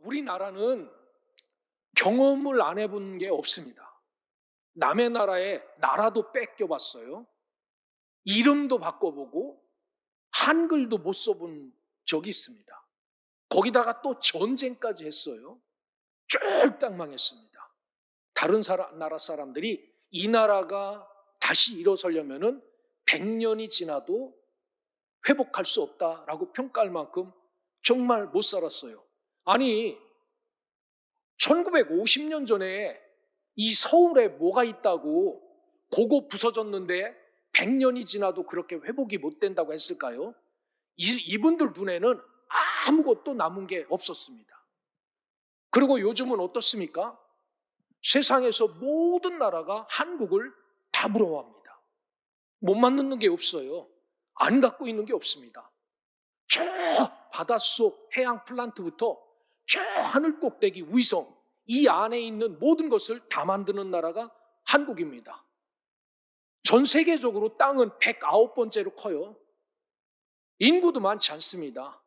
우리나라는 경험을 안 해본 게 없습니다. 남의 나라에 나라도 뺏겨봤어요. 이름도 바꿔보고 한글도 못 써본 적이 있습니다. 거기다가 또 전쟁까지 했어요. 쫄딱 망했습니다. 다른 나라 사람들이 이 나라가 다시 일어서려면은 100년이 지나도 회복할 수 없다라고 평가할 만큼 정말 못 살았어요. 아니, 1950년 전에 이 서울에 뭐가 있다고 그거 부서졌는데 100년이 지나도 그렇게 회복이 못 된다고 했을까요? 이분들 눈에는 아무것도 남은 게 없었습니다. 그리고 요즘은 어떻습니까? 세상에서 모든 나라가 한국을 다 부러워합니다. 못 만드는 게 없어요. 안 갖고 있는 게 없습니다. 저 바닷속 해양 플란트부터 저 하늘 꼭대기 위성, 이 안에 있는 모든 것을 다 만드는 나라가 한국입니다. 전 세계적으로 땅은 109번째로 커요. 인구도 많지 않습니다.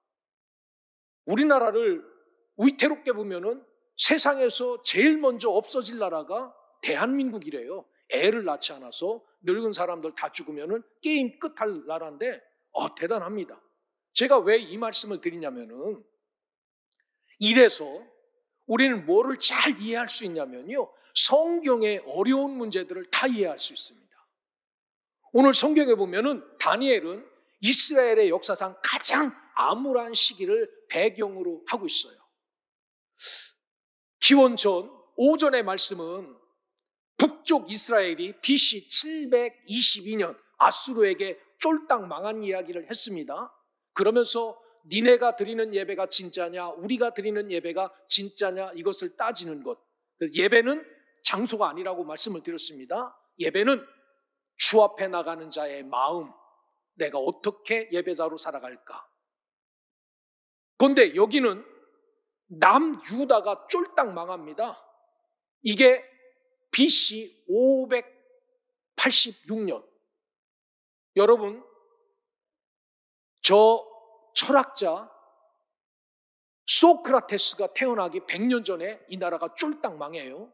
우리나라를 위태롭게 보면은 세상에서 제일 먼저 없어질 나라가 대한민국이래요. 애를 낳지 않아서 늙은 사람들 다 죽으면은 게임 끝할 나라인데 대단합니다. 제가 왜 이 말씀을 드리냐면은 이래서 우리는 뭐를 잘 이해할 수 있냐면요. 성경의 어려운 문제들을 다 이해할 수 있습니다. 오늘 성경에 보면은 다니엘은 이스라엘의 역사상 가장 암울한 시기를 배경으로 하고 있어요. 기원전 오전의 말씀은 북쪽 이스라엘이 BC 722년 아수르에게 쫄딱 망한 이야기를 했습니다. 그러면서 니네가 드리는 예배가 진짜냐, 우리가 드리는 예배가 진짜냐, 이것을 따지는 것. 예배는 장소가 아니라고 말씀을 드렸습니다. 예배는 주 앞에 나가는 자의 마음, 내가 어떻게 예배자로 살아갈까. 그런데 여기는 남유다가 쫄딱 망합니다. 이게 BC 586년. 여러분, 저 철학자 소크라테스가 태어나기 100년 전에 이 나라가 쫄딱 망해요.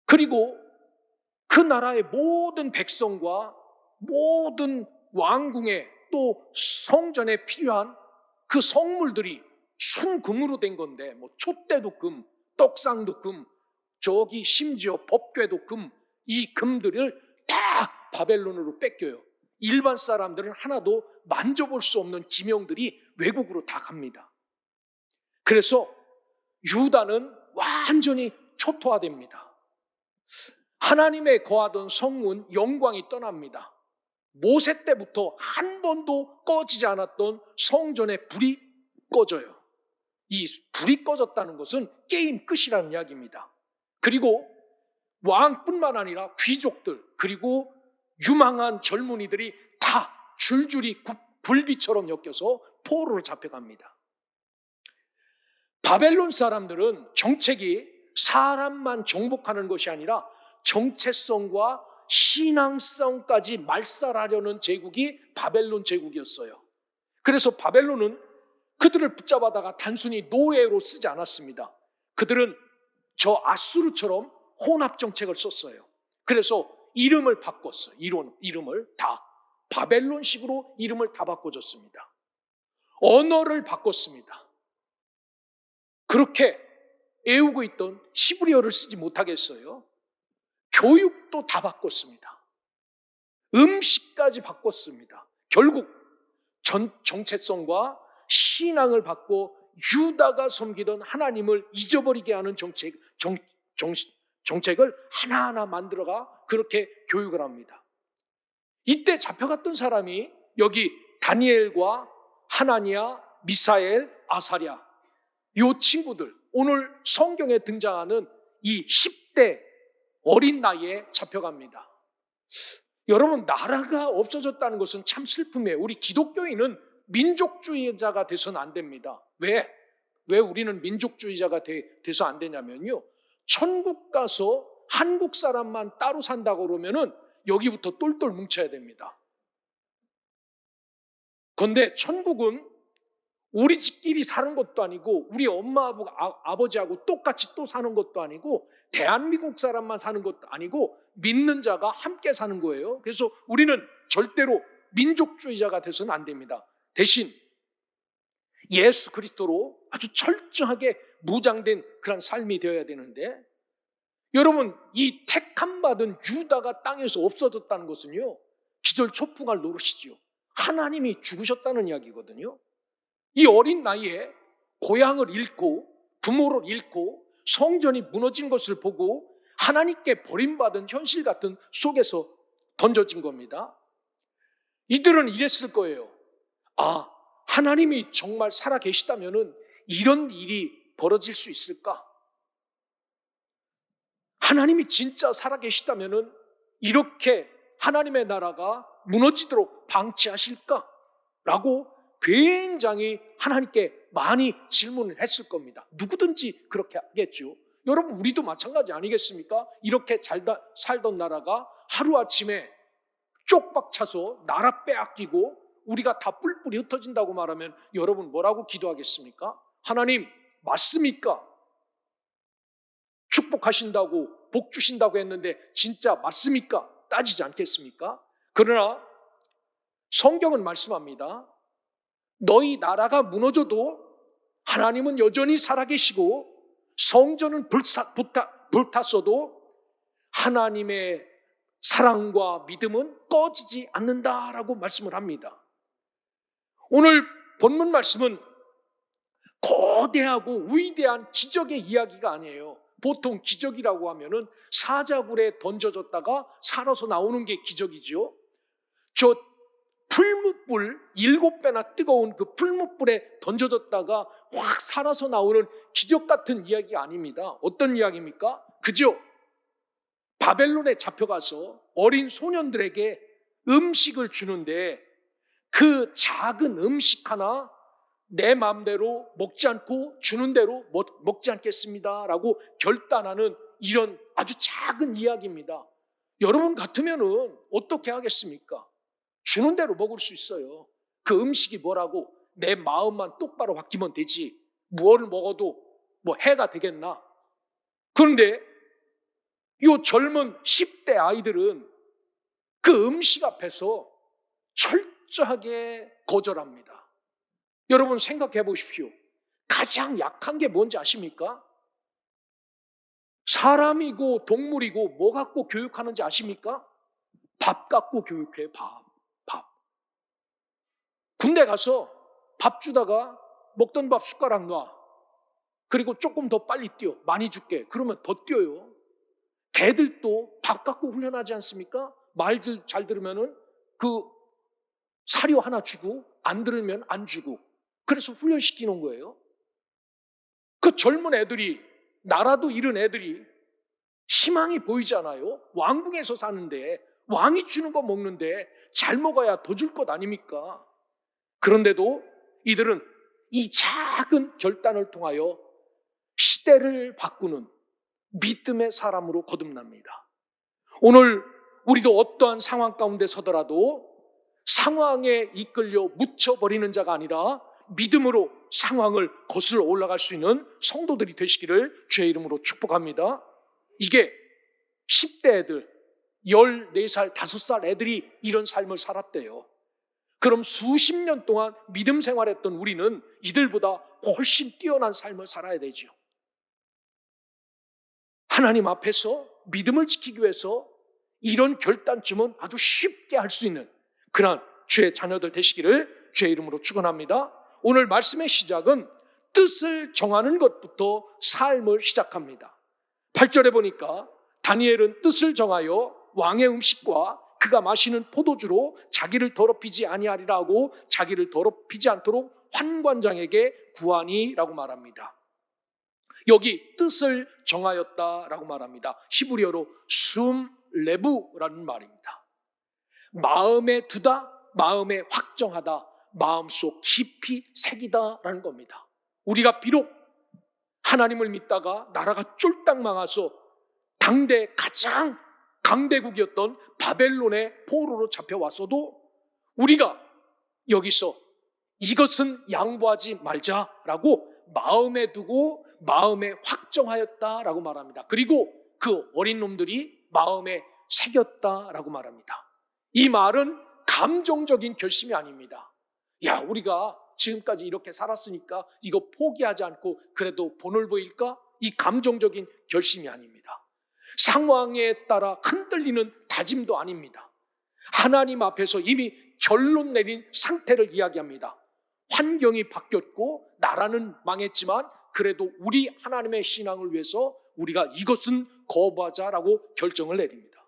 그리고 그 나라의 모든 백성과 모든 왕궁에 또 성전에 필요한 그 성물들이 순금으로 된 건데, 뭐 촛대도 금, 떡상도 금, 저기 심지어 법궤도 금, 이 금들을 다 바벨론으로 뺏겨요. 일반 사람들은 하나도 만져볼 수 없는 지명들이 외국으로 다 갑니다. 그래서 유다는 완전히 초토화됩니다. 하나님의 거하던 성문 영광이 떠납니다. 모세 때부터 한 번도 꺼지지 않았던 성전의 불이 꺼져요. 이 불이 꺼졌다는 것은 게임 끝이라는 이야기입니다. 그리고 왕뿐만 아니라 귀족들 그리고 유망한 젊은이들이 다 줄줄이 불비처럼 엮여서 포로로 잡혀갑니다. 바벨론 사람들은 정책이 사람만 정복하는 것이 아니라 정체성과 신앙성까지 말살하려는 제국이 바벨론 제국이었어요. 그래서 바벨론은 그들을 붙잡아다가 단순히 노예로 쓰지 않았습니다. 그들은 저 아수르처럼 혼합 정책을 썼어요. 그래서 이름을 바꿨어요. 이름을 다 바벨론식으로 이름을 다 바꿔줬습니다. 언어를 바꿨습니다. 그렇게 애우고 있던 히브리어를 쓰지 못하게 했어요. 교육도 다 바꿨습니다. 음식까지 바꿨습니다. 결국 정체성과 신앙을 바꿔 유다가 섬기던 하나님을 잊어버리게 하는 정책을 하나하나 만들어가 그렇게 교육을 합니다. 이때 잡혀갔던 사람이 여기 다니엘과 하나니아, 미사엘, 아사랴 이 친구들, 오늘 성경에 등장하는 이 10대 어린 나이에 잡혀갑니다. 여러분, 나라가 없어졌다는 것은 참 슬픔이에요. 우리 기독교인은 민족주의자가 돼서는 안 됩니다. 왜 우리는 민족주의자가 돼서 안 되냐면요, 천국 가서 한국 사람만 따로 산다고 그러면은 여기부터 똘똘 뭉쳐야 됩니다. 그런데 천국은 우리 집끼리 사는 것도 아니고 우리 엄마하고 아버지하고 똑같이 또 사는 것도 아니고 대한민국 사람만 사는 것도 아니고 믿는 자가 함께 사는 거예요. 그래서 우리는 절대로 민족주의자가 돼서는 안 됩니다. 대신 예수 그리스도로 아주 철저하게 무장된 그런 삶이 되어야 되는데, 여러분, 이 택함 받은 유다가 땅에서 없어졌다는 것은요, 기절초풍할 노릇이지요. 하나님이 죽으셨다는 이야기거든요. 이 어린 나이에 고향을 잃고 부모를 잃고 성전이 무너진 것을 보고 하나님께 버림받은 현실 같은 속에서 던져진 겁니다. 이들은 이랬을 거예요. 아, 하나님이 정말 살아계시다면은 이런 일이 벌어질 수 있을까? 하나님이 진짜 살아계시다면은 이렇게 하나님의 나라가 무너지도록 방치하실까? 라고 굉장히 하나님께 많이 질문을 했을 겁니다. 누구든지 그렇게 하겠죠. 여러분, 우리도 마찬가지 아니겠습니까? 이렇게 살던 나라가 하루아침에 쪽박 차서 나라 빼앗기고 우리가 다 뿔뿔이 흩어진다고 말하면 여러분 뭐라고 기도하겠습니까? 하나님, 맞습니까? 축복하신다고 복 주신다고 했는데 진짜 맞습니까? 따지지 않겠습니까? 그러나 성경은 말씀합니다. 너희 나라가 무너져도 하나님은 여전히 살아계시고 성전은 불탔어도 하나님의 사랑과 믿음은 꺼지지 않는다라고 말씀을 합니다. 오늘 본문 말씀은 거대하고 위대한 기적의 이야기가 아니에요. 보통 기적이라고 하면은 사자굴에 던져졌다가 살아서 나오는 게 기적이죠. 저 풀무불 7배나 뜨거운 그 풀무불에 던져졌다가 확 살아서 나오는 기적 같은 이야기가 아닙니다. 어떤 이야기입니까? 그죠? 바벨론에 잡혀가서 어린 소년들에게 음식을 주는데 그 작은 음식 하나 내 마음대로 먹지 않고 주는 대로 먹지 않겠습니다 라고 결단하는 이런 아주 작은 이야기입니다. 여러분 같으면은 어떻게 하겠습니까? 주는 대로 먹을 수 있어요. 그 음식이 뭐라고 내 마음만 똑바로 바뀌면 되지 무엇을 먹어도 뭐 해가 되겠나? 그런데 이 젊은 10대 아이들은 그 음식 앞에서 철저하게 거절합니다. 여러분 생각해 보십시오. 가장 약한 게 뭔지 아십니까? 사람이고 동물이고 뭐 갖고 교육하는지 아십니까? 밥 갖고 교육해요. 밥. 군대 가서 밥 주다가 먹던 밥 숟가락 놔. 그리고 조금 더 빨리 뛰어. 많이 줄게. 그러면 더 뛰어요. 개들도 밥 갖고 훈련하지 않습니까? 말 잘 들으면은 그 사료 하나 주고 안 들으면 안 주고. 그래서 훈련시키는 거예요. 그 젊은 애들이, 나라도 잃은 애들이 희망이 보이잖아요. 왕궁에서 사는데 왕이 주는 거 먹는데 잘 먹어야 더 줄 것 아닙니까? 그런데도 이들은 이 작은 결단을 통하여 시대를 바꾸는 믿음의 사람으로 거듭납니다. 오늘 우리도 어떠한 상황 가운데 서더라도 상황에 이끌려 묻혀버리는 자가 아니라 믿음으로 상황을 거슬러 올라갈 수 있는 성도들이 되시기를 주의 이름으로 축복합니다. 이게 10대 애들, 14살, 5살 애들이 이런 삶을 살았대요. 그럼 수십 년 동안 믿음 생활했던 우리는 이들보다 훨씬 뛰어난 삶을 살아야 되죠. 하나님 앞에서 믿음을 지키기 위해서 이런 결단쯤은 아주 쉽게 할 수 있는 그런 주의 자녀들 되시기를 주의 이름으로 축원합니다. 오늘 말씀의 시작은 뜻을 정하는 것부터 삶을 시작합니다. 8절에 보니까 다니엘은 뜻을 정하여 왕의 음식과 그가 마시는 포도주로 자기를 더럽히지 아니하리라 하고 자기를 더럽히지 않도록 환관장에게 구하니라고 말합니다. 여기 뜻을 정하였다라고 말합니다. 히브리어로 숨레부라는 말입니다. 마음에 두다, 마음에 확정하다, 마음속 깊이 새기다라는 겁니다. 우리가 비록 하나님을 믿다가 나라가 쫄딱 망해서 당대 가장 강대국이었던 바벨론의 포로로 잡혀왔어도 우리가 여기서 이것은 양보하지 말자라고 마음에 두고 마음에 확정하였다라고 말합니다. 그리고 그 어린 놈들이 마음에 새겼다라고 말합니다. 이 말은 감정적인 결심이 아닙니다. 야, 우리가 지금까지 이렇게 살았으니까 이거 포기하지 않고 그래도 본을 보일까? 이 감정적인 결심이 아닙니다. 상황에 따라 흔들리는 다짐도 아닙니다. 하나님 앞에서 이미 결론 내린 상태를 이야기합니다. 환경이 바뀌었고 나라는 망했지만 그래도 우리 하나님의 신앙을 위해서 우리가 이것은 거부하자라고 결정을 내립니다.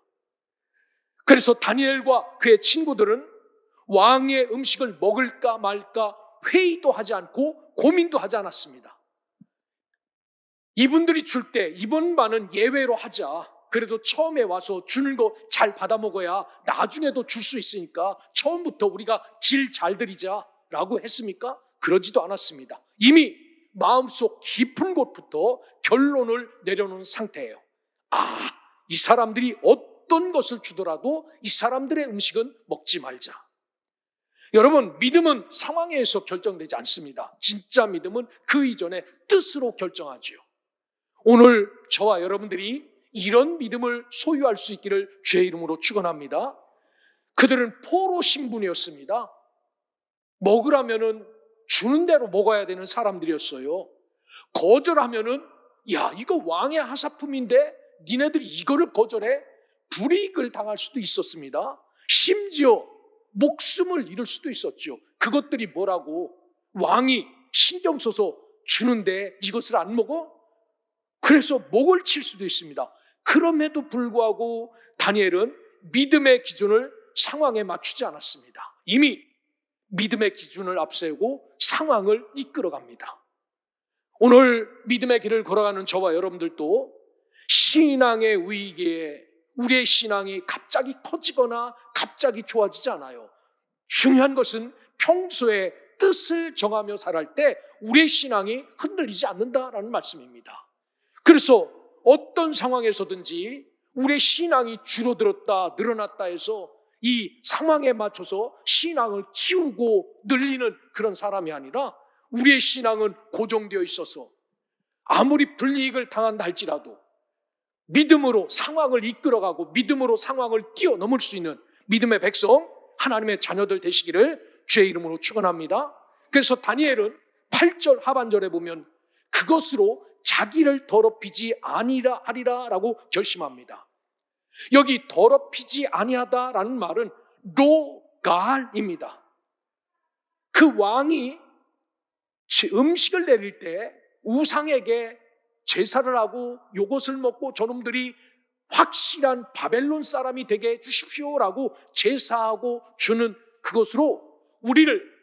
그래서 다니엘과 그의 친구들은 왕의 음식을 먹을까 말까 회의도 하지 않고 고민도 하지 않았습니다. 이분들이 줄 때 이번 반은 예외로 하자. 그래도 처음에 와서 주는 거 잘 받아 먹어야 나중에도 줄 수 있으니까 처음부터 우리가 길 잘 들이자라고 했습니까? 그러지도 않았습니다. 이미 마음속 깊은 곳부터 결론을 내려놓은 상태예요. 아, 이 사람들이 어떤 것을 주더라도 이 사람들의 음식은 먹지 말자. 여러분, 믿음은 상황에 의해서 결정되지 않습니다. 진짜 믿음은 그 이전에 뜻으로 결정하지요. 오늘 저와 여러분들이 이런 믿음을 소유할 수 있기를 주의 이름으로 축원합니다. 그들은 포로 신분이었습니다. 먹으라면은 주는 대로 먹어야 되는 사람들이었어요. 거절하면은 야, 이거 왕의 하사품인데 니네들이 이거를 거절해? 불이익을 당할 수도 있었습니다. 심지어 목숨을 잃을 수도 있었죠. 그것들이 뭐라고? 왕이 신경 써서 주는데 이것을 안 먹어? 그래서 목을 칠 수도 있습니다. 그럼에도 불구하고 다니엘은 믿음의 기준을 상황에 맞추지 않았습니다. 이미 믿음의 기준을 앞세우고 상황을 이끌어갑니다. 오늘 믿음의 길을 걸어가는 저와 여러분들도 신앙의 위기에 우리의 신앙이 갑자기 커지거나 갑자기 좋아지지 않아요. 중요한 것은 평소에 뜻을 정하며 살아갈 때 우리의 신앙이 흔들리지 않는다라는 말씀입니다. 그래서 어떤 상황에서든지 우리의 신앙이 줄어들었다 늘어났다 해서 이 상황에 맞춰서 신앙을 키우고 늘리는 그런 사람이 아니라 우리의 신앙은 고정되어 있어서 아무리 불이익을 당한다 할지라도 믿음으로 상황을 이끌어가고 믿음으로 상황을 뛰어넘을 수 있는 믿음의 백성, 하나님의 자녀들 되시기를 주의 이름으로 축원합니다. 그래서 다니엘은 8절 하반절에 보면 그것으로 자기를 더럽히지 아니라 하리라라고 결심합니다. 여기 더럽히지 아니하다라는 말은 로갈입니다. 그 왕이 음식을 내릴 때 우상에게 제사를 하고 요것을 먹고 저놈들이 확실한 바벨론 사람이 되게 해주십시오라고 제사하고 주는 그것으로 우리를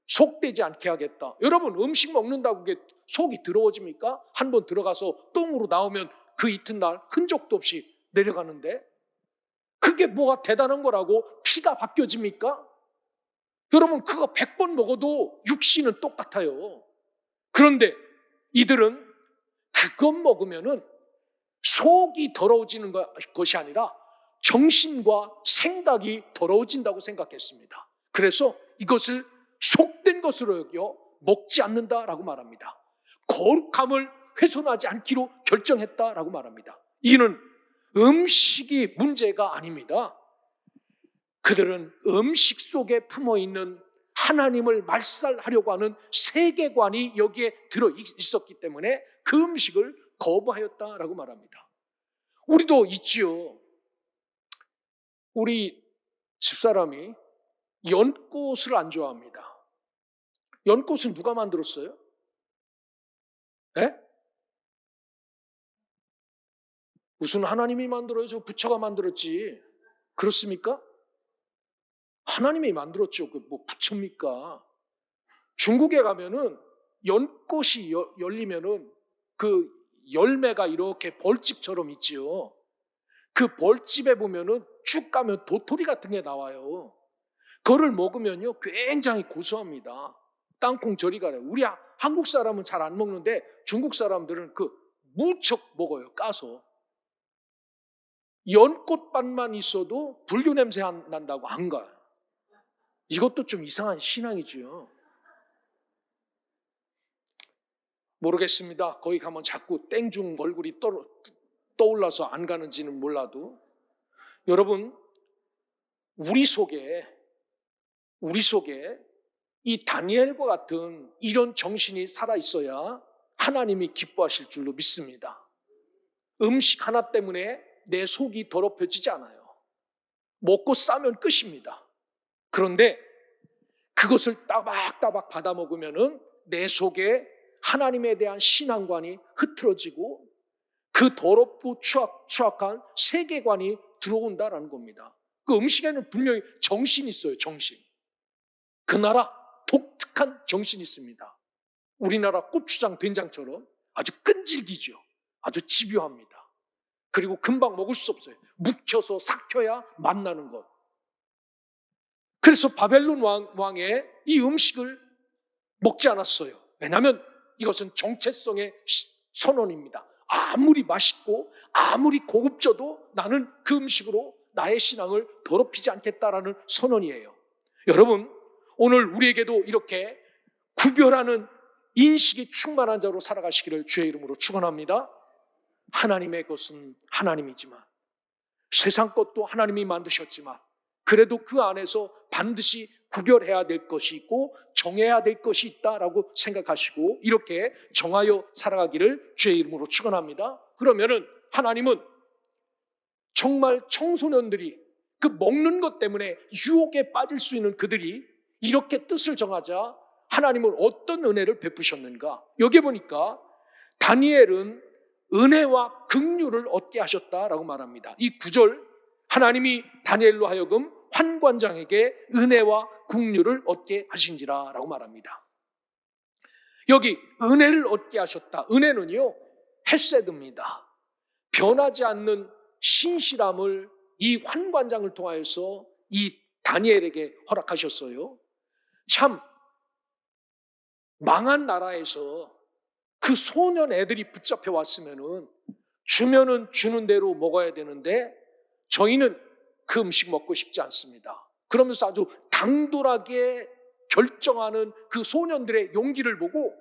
속되지 않게 하겠다. 여러분, 음식 먹는다고 그게 속이 더러워집니까? 한번 들어가서 똥으로 나오면 그 이튿날 흔적도 없이 내려가는데 그게 뭐가 대단한 거라고 피가 바뀌어집니까? 여러분, 그거 100번 먹어도 육신은 똑같아요. 그런데 이들은 그것 먹으면은 속이 더러워지는 것이 아니라 정신과 생각이 더러워진다고 생각했습니다. 그래서 이것을 속된 것으로 여겨 먹지 않는다라고 말합니다. 거룩함을 훼손하지 않기로 결정했다라고 말합니다. 이는 음식이 문제가 아닙니다. 그들은 음식 속에 품어있는 하나님을 말살하려고 하는 세계관이 여기에 들어 있었기 때문에 그 음식을 거부하였다라고 말합니다. 우리도 있지요. 우리 집사람이 연꽃을 안 좋아합니다. 연꽃은 누가 만들었어요? 네? 무슨 하나님이 만들어요? 저 부처가 만들었지. 그렇습니까? 하나님이 만들었죠. 그 뭐 부처입니까? 중국에 가면은 연꽃이 열리면은 그 열매가 이렇게 벌집처럼 있지요. 그 벌집에 보면은 쭉 가면 도토리 같은 게 나와요. 그거를 먹으면요 굉장히 고소합니다. 땅콩 저리 가래. 우리 한국 사람은 잘 안 먹는데 중국 사람들은 그 무척 먹어요. 까서. 연꽃밭만 있어도 불교 냄새 안 난다고 안 가요. 이것도 좀 이상한 신앙이지요. 모르겠습니다. 거기 가면 자꾸 땡중 얼굴이 떠올라서 안 가는지는 몰라도 여러분, 우리 속에 이 다니엘과 같은 이런 정신이 살아있어야 하나님이 기뻐하실 줄로 믿습니다. 음식 하나 때문에 내 속이 더럽혀지지 않아요. 먹고 싸면 끝입니다. 그런데 그것을 따박따박 받아 먹으면은 내 속에 하나님에 대한 신앙관이 흐트러지고 그 더럽고 추악한 세계관이 들어온다라는 겁니다. 그 음식에는 분명히 정신이 있어요. 정신. 그 나라 독특한 정신이 있습니다. 우리나라 고추장 된장처럼 아주 끈질기죠. 아주 집요합니다. 그리고 금방 먹을 수 없어요. 묵혀서 삭혀야 맛나는 것. 그래서 바벨론 왕의 이 음식을 먹지 않았어요. 왜냐하면 이것은 정체성의 선언입니다. 아무리 맛있고 아무리 고급져도 나는 그 음식으로 나의 신앙을 더럽히지 않겠다라는 선언이에요. 여러분, 오늘 우리에게도 이렇게 구별하는 인식이 충만한 자로 살아가시기를 주의 이름으로 축원합니다. 하나님의 것은 하나님이지만 세상 것도 하나님이 만드셨지만 그래도 그 안에서 반드시 구별해야 될 것이 있고 정해야 될 것이 있다라고 생각하시고 이렇게 정하여 살아가기를 주의 이름으로 축원합니다. 그러면은 하나님은 정말 청소년들이 그 먹는 것 때문에 유혹에 빠질 수 있는 그들이 이렇게 뜻을 정하자 하나님은 어떤 은혜를 베푸셨는가? 여기 보니까 다니엘은 은혜와 긍휼을 얻게 하셨다라고 말합니다. 이 9절, 하나님이 다니엘로 하여금 환관장에게 은혜와 긍휼을 얻게 하신지라라고 말합니다. 여기 은혜를 얻게 하셨다. 은혜는요, 헤세드입니다. 변하지 않는 신실함을 이 환관장을 통하여서 이 다니엘에게 허락하셨어요. 참 망한 나라에서 그 소년 애들이 붙잡혀 왔으면은 주면은 주는 대로 먹어야 되는데 저희는 그 음식 먹고 싶지 않습니다. 그러면서 아주 당돌하게 결정하는 그 소년들의 용기를 보고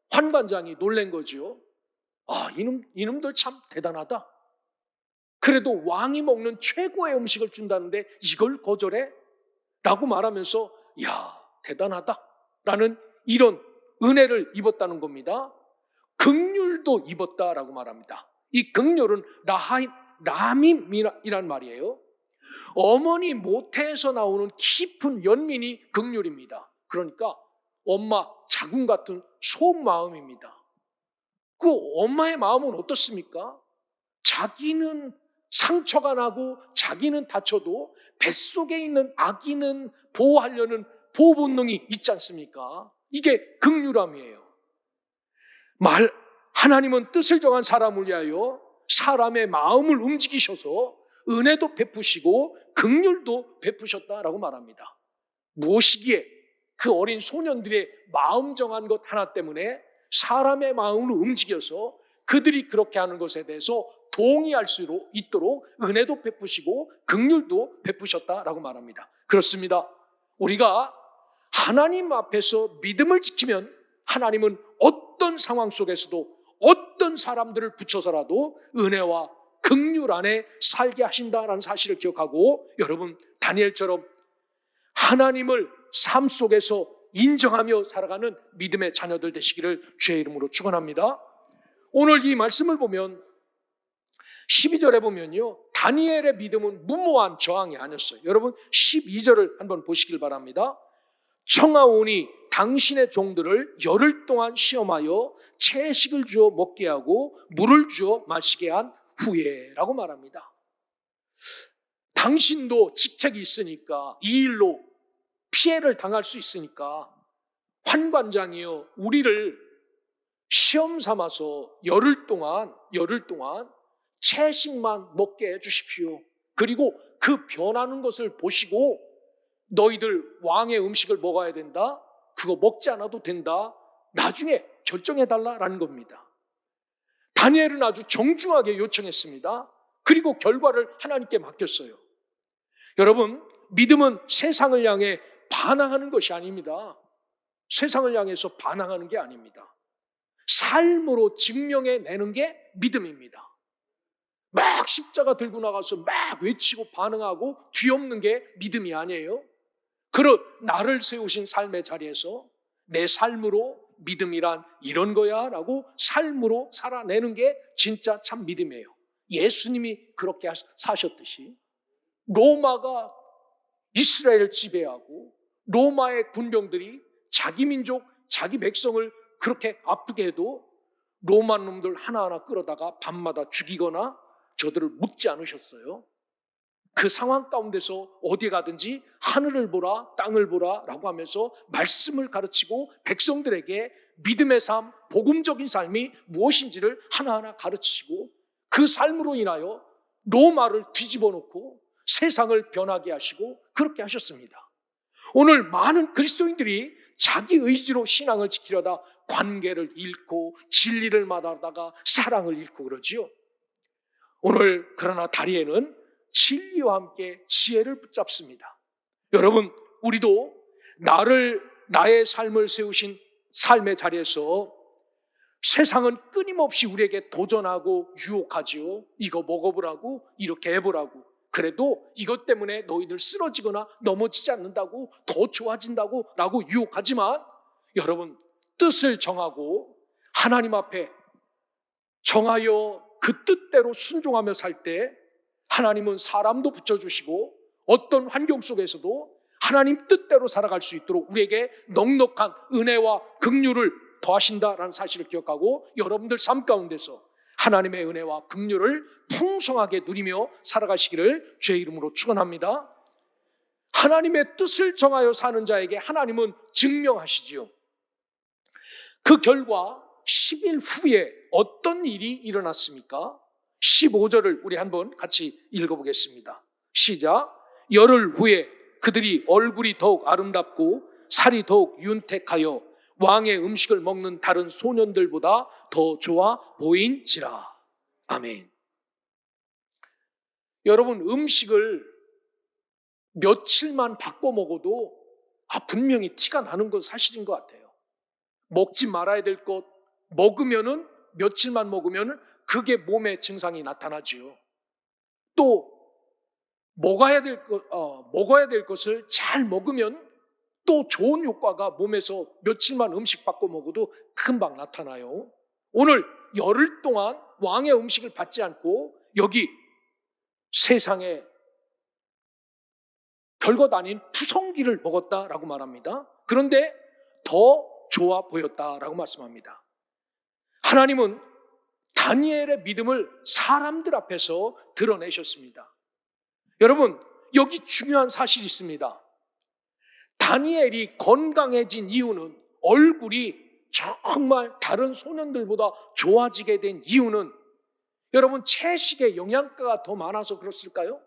환관장이 놀란 거죠. 아, 이놈들 참 대단하다. 그래도 왕이 먹는 최고의 음식을 준다는데 이걸 거절해? 라고 말하면서 야, 대단하다 라는 이런 은혜를 입었다는 겁니다. 긍휼도 입었다라고 말합니다. 이 긍휼은 라밈이란 말이에요. 어머니 모태에서 나오는 깊은 연민이 긍휼입니다. 그러니까 엄마 자궁 같은 속마음입니다. 그 엄마의 마음은 어떻습니까? 자기는 상처가 나고 자기는 다쳐도 뱃속에 있는 아기는 보호하려는 보호 본능이 있지 않습니까? 이게 긍휼함이에요. 하나님은 뜻을 정한 사람을 위하여 사람의 마음을 움직이셔서 은혜도 베푸시고 긍휼도 베푸셨다라고 말합니다. 무엇이기에 그 어린 소년들의 마음 정한 것 하나 때문에 사람의 마음을 움직여서 그들이 그렇게 하는 것에 대해서 동의할 수 있도록 은혜도 베푸시고 긍휼도 베푸셨다라고 말합니다. 그렇습니다. 우리가 하나님 앞에서 믿음을 지키면 하나님은 어떤 상황 속에서도 어떤 사람들을 붙여서라도 은혜와 긍휼 안에 살게 하신다라는 사실을 기억하고 여러분 다니엘처럼 하나님을 삶 속에서 인정하며 살아가는 믿음의 자녀들 되시기를 주의 이름으로 축원합니다. 오늘 이 말씀을 보면 12절에 보면요, 다니엘의 믿음은 무모한 저항이 아니었어요. 여러분 12절을 한번 보시길 바랍니다. 청하오니 당신의 종들을 열흘 동안 시험하여 채식을 주어 먹게 하고 물을 주어 마시게 한 후에 라고 말합니다. 당신도 직책이 있으니까 이 일로 피해를 당할 수 있으니까 환관장이요, 우리를 시험 삼아서 열흘 동안 채식만 먹게 해주십시오. 그리고 그 변하는 것을 보시고 너희들 왕의 음식을 먹어야 된다, 그거 먹지 않아도 된다, 나중에 결정해달라라는 겁니다. 다니엘은 아주 정중하게 요청했습니다. 그리고 결과를 하나님께 맡겼어요. 여러분, 믿음은 세상을 향해 반항하는 것이 아닙니다. 세상을 향해서 반항하는 게 아닙니다. 삶으로 증명해내는 게 믿음입니다. 막 십자가 들고 나가서 막 외치고 반응하고 뒤엎는 게 믿음이 아니에요. 나를 세우신 삶의 자리에서 내 삶으로 믿음이란 이런 거야 라고 삶으로 살아내는 게 진짜 참 믿음이에요. 예수님이 그렇게 사셨듯이 로마가 이스라엘을 지배하고 로마의 군병들이 자기 민족, 자기 백성을 그렇게 아프게 해도 로마 놈들 하나하나 끌어다가 밤마다 죽이거나 저들을 묻지 않으셨어요. 그 상황 가운데서 어디 가든지 하늘을 보라, 땅을 보라 라고 하면서 말씀을 가르치고 백성들에게 믿음의 삶, 복음적인 삶이 무엇인지를 하나하나 가르치시고 그 삶으로 인하여 로마를 뒤집어 놓고 세상을 변하게 하시고 그렇게 하셨습니다. 오늘 많은 그리스도인들이 자기 의지로 신앙을 지키려다 관계를 잃고 진리를 말하다가 사랑을 잃고 그러지요. 오늘 그러나 다리에는 진리와 함께 지혜를 붙잡습니다. 여러분, 우리도 나의 삶을 세우신 삶의 자리에서 세상은 끊임없이 우리에게 도전하고 유혹하지요. 이거 먹어보라고, 이렇게 해보라고. 그래도 이것 때문에 너희들 쓰러지거나 넘어지지 않는다고, 더 좋아진다고 라고 유혹하지만 여러분, 뜻을 정하고 하나님 앞에 정하여 그 뜻대로 순종하며 살 때 하나님은 사람도 붙여주시고 어떤 환경 속에서도 하나님 뜻대로 살아갈 수 있도록 우리에게 넉넉한 은혜와 긍휼을 더하신다라는 사실을 기억하고 여러분들 삶 가운데서 하나님의 은혜와 긍휼을 풍성하게 누리며 살아가시기를 주의 이름으로 축원합니다. 하나님의 뜻을 정하여 사는 자에게 하나님은 증명하시지요. 그 결과 10일 후에 어떤 일이 일어났습니까? 15절을 우리 한번 같이 읽어보겠습니다. 시작. 열흘 후에 그들이 얼굴이 더욱 아름답고 살이 더욱 윤택하여 왕의 음식을 먹는 다른 소년들보다 더 좋아 보인지라. 아멘. 여러분, 음식을 며칠만 바꿔 먹어도 분명히 티가 나는 건 사실인 것 같아요. 먹지 말아야 될 것 먹으면은 며칠만 먹으면 그게 몸에 증상이 나타나지요. 또 먹어야 될 것을 잘 먹으면 또 좋은 효과가 몸에서 며칠만 음식 바꿔 먹어도 금방 나타나요. 오늘 열흘 동안 왕의 음식을 받지 않고 여기 세상에 별것 아닌 푸성기를 먹었다라고 말합니다. 그런데 더 좋아 보였다라고 말씀합니다. 하나님은 다니엘의 믿음을 사람들 앞에서 드러내셨습니다. 여러분, 여기 중요한 사실이 있습니다. 다니엘이 건강해진 이유는, 얼굴이 정말 다른 소년들보다 좋아지게 된 이유는 여러분, 채식에 영양가가 더 많아서 그렇을까요?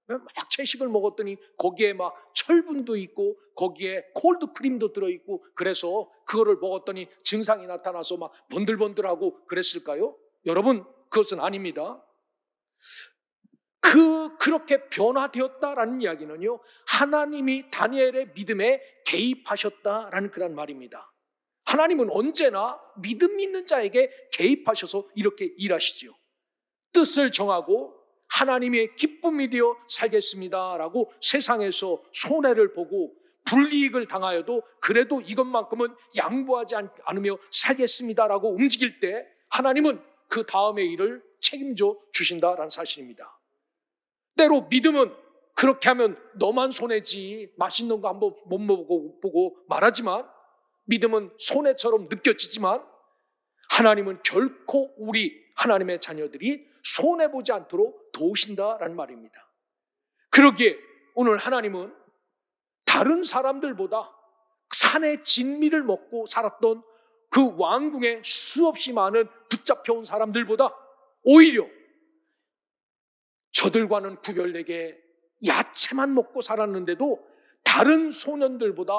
막 채식을 먹었더니 거기에 막 철분도 있고 거기에 콜드크림도 들어있고 그래서 그거를 먹었더니 증상이 나타나서 막 번들번들하고 그랬을까요? 여러분, 그것은 아닙니다. 그렇게 변화되었다라는 이야기는요, 하나님이 다니엘의 믿음에 개입하셨다라는 그런 말입니다. 하나님은 언제나 믿음 있는 자에게 개입하셔서 이렇게 일하시죠. 뜻을 정하고 하나님의 기쁨이 되어 살겠습니다라고 세상에서 손해를 보고 불이익을 당하여도 그래도 이것만큼은 양보하지 않으며 살겠습니다라고 움직일 때 하나님은 그 다음의 일을 책임져 주신다라는 사실입니다. 때로 믿음은 그렇게 하면 너만 손해지, 맛있는 거 한번 못 먹어보고 말하지만, 믿음은 손해처럼 느껴지지만 하나님은 결코 우리 하나님의 자녀들이 손해보지 않도록 도우신다라는 말입니다. 그러기에 오늘 하나님은 다른 사람들보다 산의 진미를 먹고 살았던 그 왕궁에 수없이 많은 붙잡혀온 사람들보다 오히려 저들과는 구별되게 야채만 먹고 살았는데도 다른 소년들보다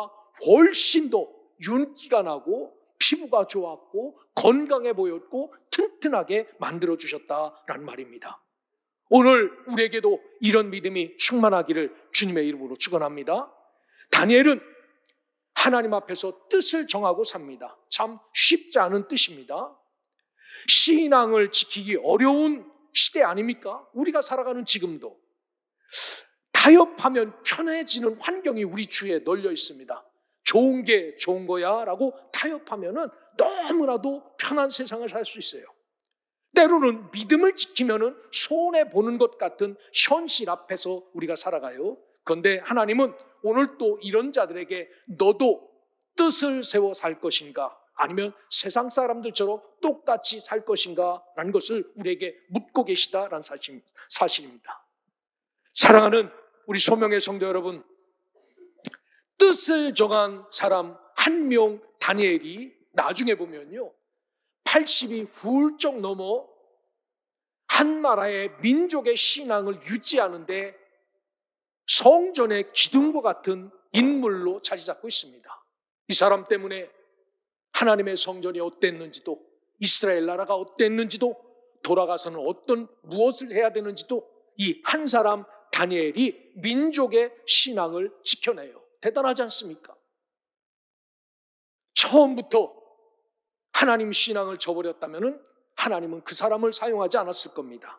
훨씬 더 윤기가 나고 피부가 좋았고 건강해 보였고 튼튼하게 만들어주셨다라는 말입니다. 오늘 우리에게도 이런 믿음이 충만하기를 주님의 이름으로 축원합니다. 다니엘은 하나님 앞에서 뜻을 정하고 삽니다. 참 쉽지 않은 뜻입니다. 신앙을 지키기 어려운 시대 아닙니까? 우리가 살아가는 지금도 타협하면 편해지는 환경이 우리 주위에 널려 있습니다. 좋은 게 좋은 거야 라고 타협하면은 너무나도 편한 세상을 살 수 있어요. 때로는 믿음을 지키면은 손해보는 것 같은 현실 앞에서 우리가 살아가요. 그런데 하나님은 오늘 또 이런 자들에게 너도 뜻을 세워 살 것인가? 아니면 세상 사람들처럼 똑같이 살 것인가? 라는 것을 우리에게 묻고 계시다라는 사실입니다. 사랑하는 우리 소명의 성도 여러분, 뜻을 정한 사람 한 명 다니엘이 나중에 보면요 80이 훌쩍 넘어 한 나라의 민족의 신앙을 유지하는데 성전의 기둥과 같은 인물로 자리 잡고 있습니다. 이 사람 때문에 하나님의 성전이 어땠는지도, 이스라엘 나라가 어땠는지도, 돌아가서는 무엇을 해야 되는지도 이 한 사람 다니엘이 민족의 신앙을 지켜내요. 대단하지 않습니까? 처음부터 하나님 신앙을 저버렸다면 하나님은 그 사람을 사용하지 않았을 겁니다.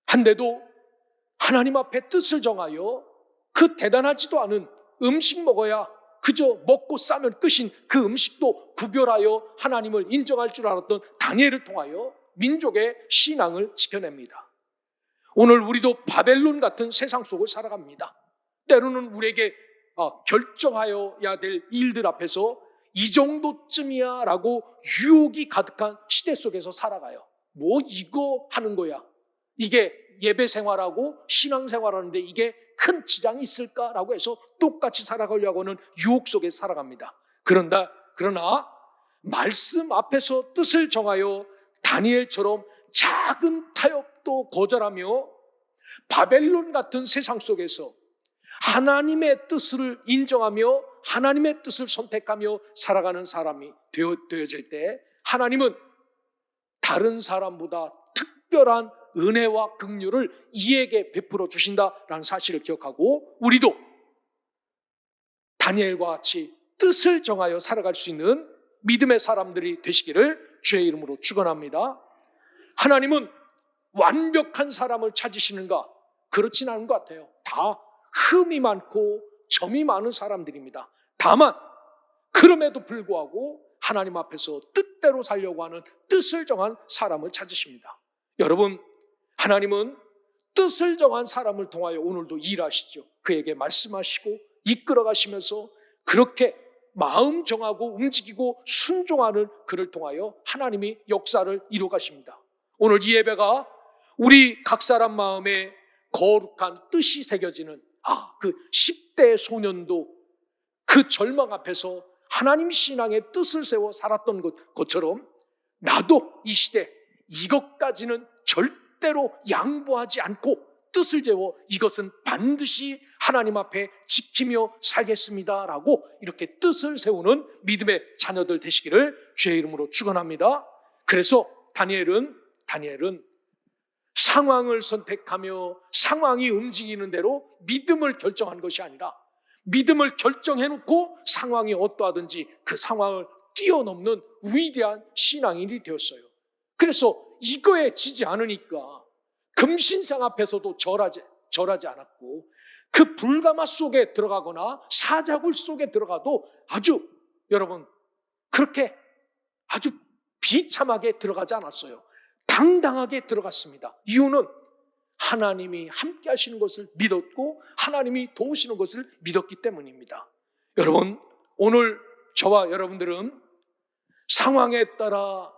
한데도 하나님 앞에 뜻을 정하여 그 대단하지도 않은 음식 먹어야 그저 먹고 싸면 끝인 그 음식도 구별하여 하나님을 인정할 줄 알았던 다니엘을 통하여 민족의 신앙을 지켜냅니다. 오늘 우리도 바벨론 같은 세상 속을 살아갑니다. 때로는 우리에게 결정하여야 될 일들 앞에서 이 정도쯤이야 라고 유혹이 가득한 시대 속에서 살아가요. 뭐 이거 하는 거야? 이게 예배 생활하고 신앙 생활하는데 이게 큰 지장이 있을까라고 해서 똑같이 살아가려고 하는 유혹 속에 살아갑니다. 그러나 말씀 앞에서 뜻을 정하여 다니엘처럼 작은 타협도 거절하며 바벨론 같은 세상 속에서 하나님의 뜻을 인정하며 하나님의 뜻을 선택하며 살아가는 사람이 되어질 때 하나님은 다른 사람보다 특별한 은혜와 긍휼을 이에게 베풀어 주신다라는 사실을 기억하고 우리도 다니엘과 같이 뜻을 정하여 살아갈 수 있는 믿음의 사람들이 되시기를 주의 이름으로 축원합니다. 하나님은 완벽한 사람을 찾으시는가? 그렇진 않은 것 같아요. 다 흠이 많고 점이 많은 사람들입니다. 다만 그럼에도 불구하고 하나님 앞에서 뜻대로 살려고 하는 뜻을 정한 사람을 찾으십니다. 여러분, 하나님은 뜻을 정한 사람을 통하여 오늘도 일하시죠. 그에게 말씀하시고 이끌어 가시면서 그렇게 마음 정하고 움직이고 순종하는 그를 통하여 하나님이 역사를 이루어 가십니다. 오늘 이 예배가 우리 각 사람 마음에 거룩한 뜻이 새겨지는 그 10대 소년도 그 절망 앞에서 하나님 신앙의 뜻을 세워 살았던 것처럼 나도 이 시대 이것까지는 절대로 양보하지 않고 뜻을 재워 이것은 반드시 하나님 앞에 지키며 살겠습니다라고 이렇게 뜻을 세우는 믿음의 자녀들 되시기를 주의 이름으로 축원합니다. 그래서 다니엘은 상황을 선택하며 상황이 움직이는 대로 믿음을 결정한 것이 아니라 믿음을 결정해놓고 상황이 어떠하든지 그 상황을 뛰어넘는 위대한 신앙인이 되었어요. 그래서 이거에 지지 않으니까 금신상 앞에서도 절하지 않았고 그 불가마 속에 들어가거나 사자굴 속에 들어가도 여러분 그렇게 아주 비참하게 들어가지 않았어요. 당당하게 들어갔습니다. 이유는 하나님이 함께 하시는 것을 믿었고 하나님이 도우시는 것을 믿었기 때문입니다. 여러분, 오늘 저와 여러분들은 상황에 따라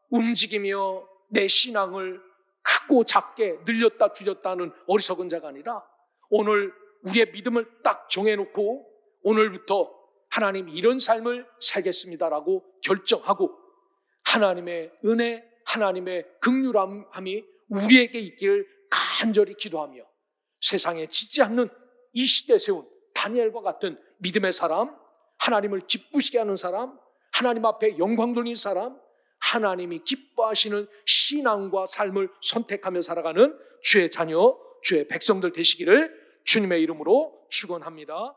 움직이며 내 신앙을 크고 작게 늘렸다 줄였다 하는 어리석은 자가 아니라 오늘 우리의 믿음을 딱 정해놓고 오늘부터 하나님 이런 삶을 살겠습니다라고 결정하고 하나님의 은혜, 하나님의 긍휼함이 우리에게 있기를 간절히 기도하며 세상에 지지 않는 이 시대에 세운 다니엘과 같은 믿음의 사람, 하나님을 기쁘시게 하는 사람, 하나님 앞에 영광 돌리는 사람, 하나님이 기뻐하시는 신앙과 삶을 선택하며 살아가는 주의 자녀, 주의 백성들 되시기를 주님의 이름으로 축원합니다.